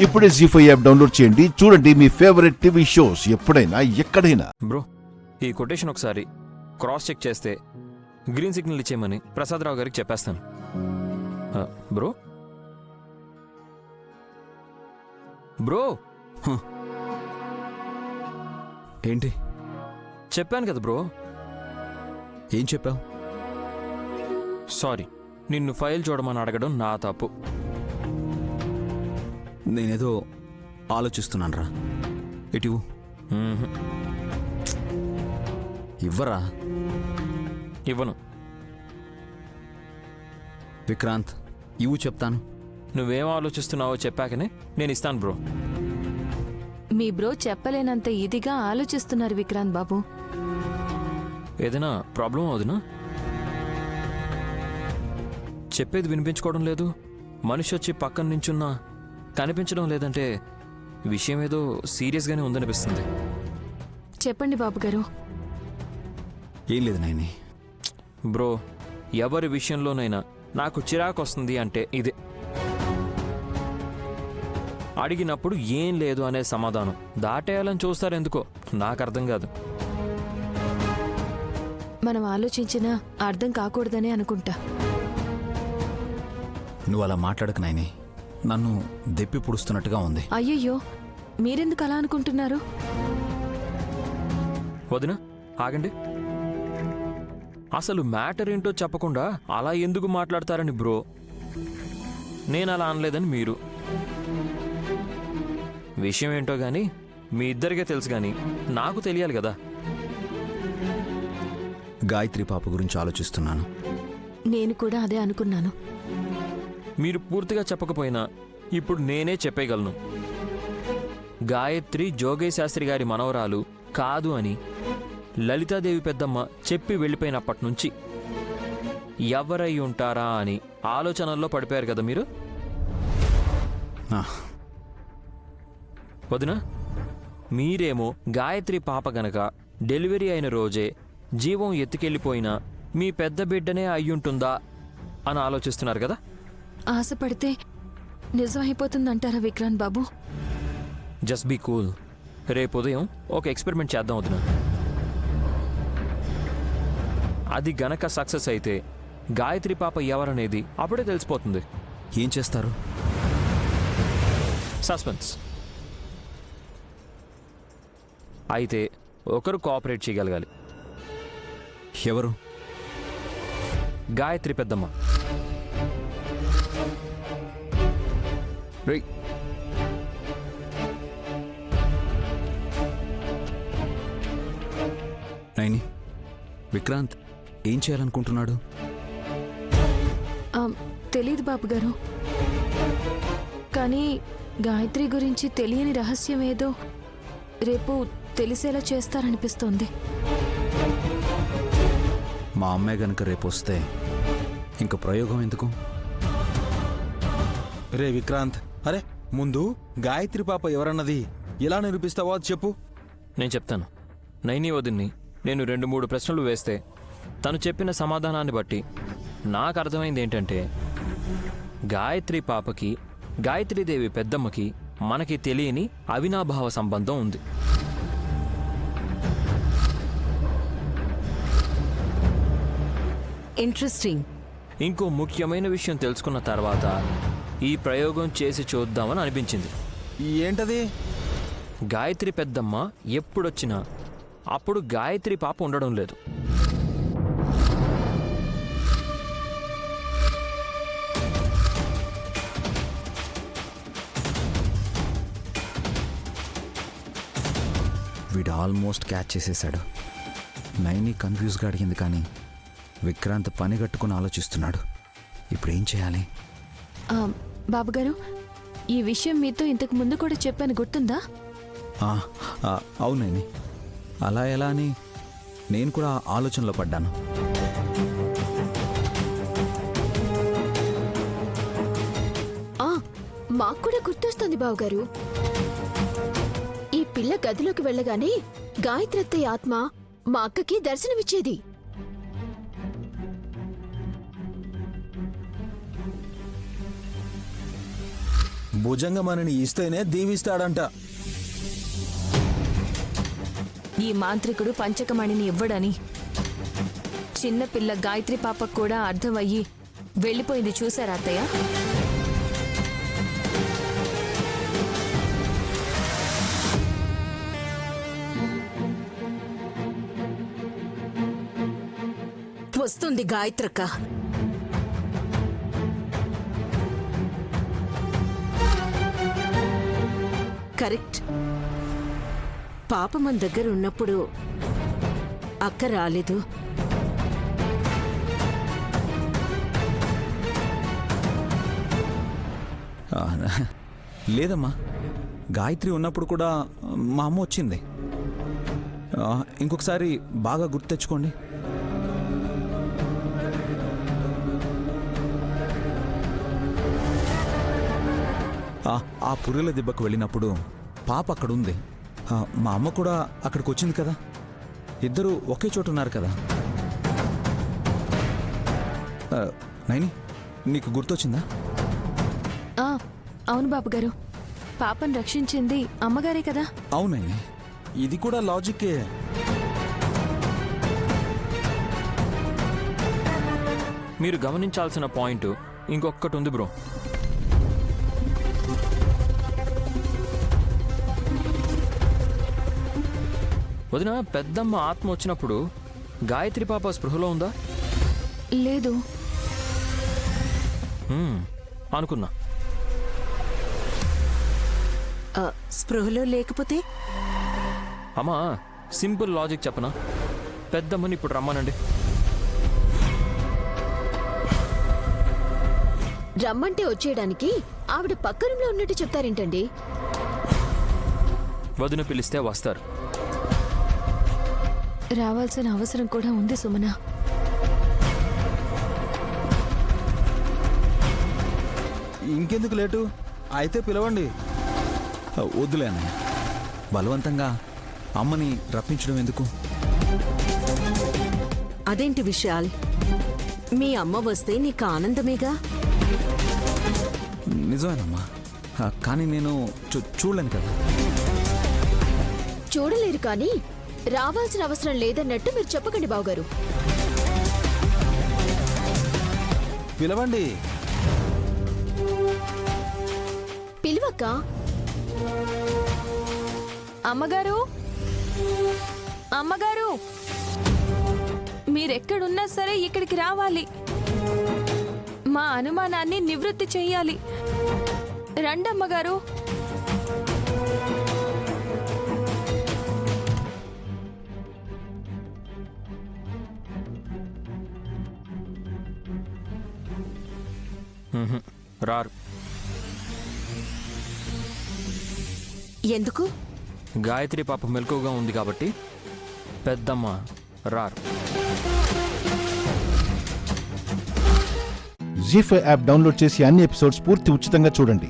ఇప్పుడే జీ5 app download చేయండి. చూడండి మీ ఫేవరెట్ టీవీ షోస్ ఎప్పుడైనా ఎక్కడైనా. బ్రో, ఈ కొటేషన్ ఒకసారి క్రాస్ చెక్ చేస్తే గ్రీన్ సిగ్నల్ ఇచ్చేయమని ప్రసాదరావు గారికి చెప్పేస్తాను. బ్రో బ్రో ఏంటి చెప్పాను కదా బ్రో. ఏం చెప్పావు? సారీ, నిన్ను ఫైల్ చూడమని అడగడం నా తప్పు. నేనేదో ఆలోచిస్తున్నాను రా. ఇటు ఇవ్వరా. ఇవ్వను. విక్రాంత్, ఇవ్వు చెప్తాను. నువ్వేం ఆలోచిస్తున్నావో చెప్పాకనే నేను ఇస్తాను బ్రో. మీ బ్రో చెప్పలేనంత ఇదిగా ఆలోచిస్తున్నారు విక్రాంత్ బాబు. ఏదైనా ప్రాబ్లం అవుదునా? చెప్పేది వినిపించుకోవడం లేదు. మనిషి వచ్చి పక్కన నించున్నా కనిపించడం లేదంటే విషయం ఏదో సీరియస్గానే ఉందనిపిస్తుంది. చెప్పండి బాబు గారు. ఏం లేదు నాయని. బ్రో, ఎవరి విషయంలోనైనా నాకు చిరాకు వస్తుంది అంటే ఇదే. అడిగినప్పుడు ఏం లేదు అనే సమాధానం దాటేయాలని చూస్తారెందుకో నాకు అర్థం కాదు. మనం ఆలోచించినా అర్థం కాకూడదనే అనుకుంటా. నువ్వు అలా మాట్లాడకు నాయని. నన్ను దెప్పి పుడుస్తున్నట్టుగా ఉంది. అయ్యయ్యో, మీరెందుకు అలా అనుకుంటున్నారు? వదినా, ఆగండి. అసలు మ్యాటర్ ఏంటో చెప్పకుండా అలా ఎందుకు మాట్లాడతారని బ్రో. నేను అలా అనలేదని మీరు. విషయం ఏంటో గాని మీ ఇద్దరికే తెలుసు గాని నాకు తెలియాలి కదా. గాయత్రి పాప గురించి ఆలోచిస్తున్నాను. నేను కూడా అదే అనుకున్నాను. మీరు పూర్తిగా చెప్పకపోయినా ఇప్పుడు నేనే చెప్పేయగలను. గాయత్రి జోగయ్య శాస్త్రి గారి మనవరాలు కాదు అని లలితాదేవి పెద్దమ్మ చెప్పి వెళ్ళిపోయినప్పటి నుంచి ఎవరై ఉంటారా అని ఆలోచనల్లో పడిపోయారు కదా మీరు. వదినా, మీరేమో గాయత్రి పాప గనక డెలివరీ అయిన రోజే జీవం ఎత్తుకెళ్ళిపోయినా మీ పెద్ద బిడ్డనే అయ్యుంటుందా అని ఆలోచిస్తున్నారు కదా. ఆశపడితే నిజమైపోతుందంటారా విక్రాంత్ బాబు? Just be cool. రేపు ఉదయం ఒక ఎక్స్పెరిమెంట్ చేద్దాం వదినా. అది గనక సక్సెస్ అయితే గాయత్రి పాప ఎవరనేది అప్పుడే తెలిసిపోతుంది. ఏం చేస్తారు? సస్పెన్స్. అయితే ఒకరు కోఆపరేట్ చేయగలగాలి. ఎవరు? గాయత్రి పెద్దమ్మ. రేయ్, నైని, విక్రాంత్ ఏం చేయాలనుకుంటున్నాడు? తెలీదు బాబు గారు. కానీ గాయత్రి గురించి తెలియని రహస్యం ఏదో రేపు తెలిసేలా చేస్తారనిపిస్తోంది. మా అమ్మాయి గనుక రేపు వస్తే ఇంక ప్రయోగం ఎందుకు? రే విక్రాంత్, అరే ముందు గాయత్రి పాప ఎవరన్నది ఎలా నిరూపిస్తావో అది చెప్పు. నేను చెప్తాను. నైని వదిన్ని నేను 2-3 ప్రశ్నలు వేస్తే తను చెప్పిన సమాధానాన్ని బట్టి నాకు అర్థమైంది ఏంటంటే గాయత్రి పాపకి గాయత్రీదేవి పెద్దమ్మకి మనకి తెలియని అవినాభావ సంబంధం ఉంది. ఇంట్రెస్టింగ్. ఇంకో ముఖ్యమైన విషయం తెలుసుకున్న తర్వాత ఈ ప్రయోగం చేసి చూద్దామని అనిపించింది. ఏంటది? గాయత్రి పెద్దమ్మ ఎప్పుడొచ్చినా అప్పుడు గాయత్రి పాప ఉండడం లేదు. వీడు ఆల్మోస్ట్ క్యాచ్ చేసేశాడు. నైని కన్ఫ్యూజ్గా అడిగింది కానీ విక్రాంత్ పని కట్టుకుని ఆలోచిస్తున్నాడు. ఇప్పుడు ఏం చేయాలి? బాబుగారు, ఈ విషయం మీతో ఇంతకు ముందు కూడా చెప్పాను, గుర్తుందా? అవునైని, అలా ఎలా అని నేను కూడా ఆలోచనలో పడ్డాను. మాకు కూడా గుర్తొస్తుంది బావగారు. ఈ పిల్ల గదిలోకి వెళ్ళగానే గాయత్రత్తయ్య ఆత్మ మా అక్కకి దర్శనమిచ్చేది. భుజంగమణిని ఇస్తేనే దీవిస్తాడంట. ఈ మాంత్రికుడు పంచకమణిని ఇవ్వడని చిన్నపిల్ల గాయత్రి పాపకు కూడా అర్థమయ్యి వెళ్ళిపోయింది, చూసారా అత్తయ్య? వస్తుంది గాయత్రక్క. కరెక్ట్. పాప మన దగ్గర ఉన్నప్పుడు అక్క రాలేదు. ఆ, లేదమ్మా, గాయత్రి ఉన్నప్పుడు కూడా మా అమ్మ వచ్చింది. ఇంకొకసారి బాగా గుర్తు తెచ్చుకోండి. ఆ పుర్రెల దెబ్బకు వెళ్ళినప్పుడు పాప అక్కడ ఉంది. మా అమ్మ కూడా అక్కడికి వచ్చింది కదా, ఇద్దరు ఒకే చోట ఉన్నారు కదా. నైని, నీకు గుర్తొచ్చిందా? ఆ, అవును బాబుగారు, పాపను రక్షించింది అమ్మగారే కదా. అవునైని. ఇది కూడా లాజిక్కే. మీరు గమనించాల్సిన పాయింట్ ఇంకొకటి ఉంది బ్రో. వదిన, పెద్దమ్మ ఆత్మ వచ్చినప్పుడు గాయత్రి పాప స్పృహలో ఉందా? లేదు. అనుకున్నా. స్పృహలో లేకపోతే అమ్మా, సింపుల్ లాజిక్ చెప్పనా? పెద్దమ్మని ఇప్పుడు రమ్మనండి. రమ్మంటే వచ్చేయడానికి ఆవిడ పక్క రూమ్లో ఉన్నట్టు చెప్తారేంటండి? వదిన పిలిస్తే వస్తారు. రావాల్సిన అవసరం కూడా ఉంది సుమన. ఇంకెందుకు లేటు? అయితే పిలవండి. వద్దులే అన్నయ్య, బలవంతంగా అమ్మని రప్పించడం ఎందుకు? అదేంటి విశాల్, మీ అమ్మ వస్తే నీకు ఆనందమేగా. నిజమేనమ్మా, కానీ నేను చూడలేను కదా. చూడలేరు కానీ రావాల్సిన అవసరం లేదన్నట్టు మీరు చెప్పకండి బావగారు. పిలవండి. పిలువక్క. అమ్మగారు, అమ్మగారు, మీరెక్కడున్నా సరే ఇక్కడికి రావాలి. మా అనుమానాన్ని నివృత్తి చెయ్యాలి. రండమ్మగారు. రారు. ఎందుకు? గాయత్రి పాప మెలకువగా ఉంది కాబట్టి పెద్దమ్మ రారు. జీ5 యాప్ డౌన్లోడ్ చేసి అన్ని ఎపిసోడ్స్ పూర్తి ఉచితంగా చూడండి.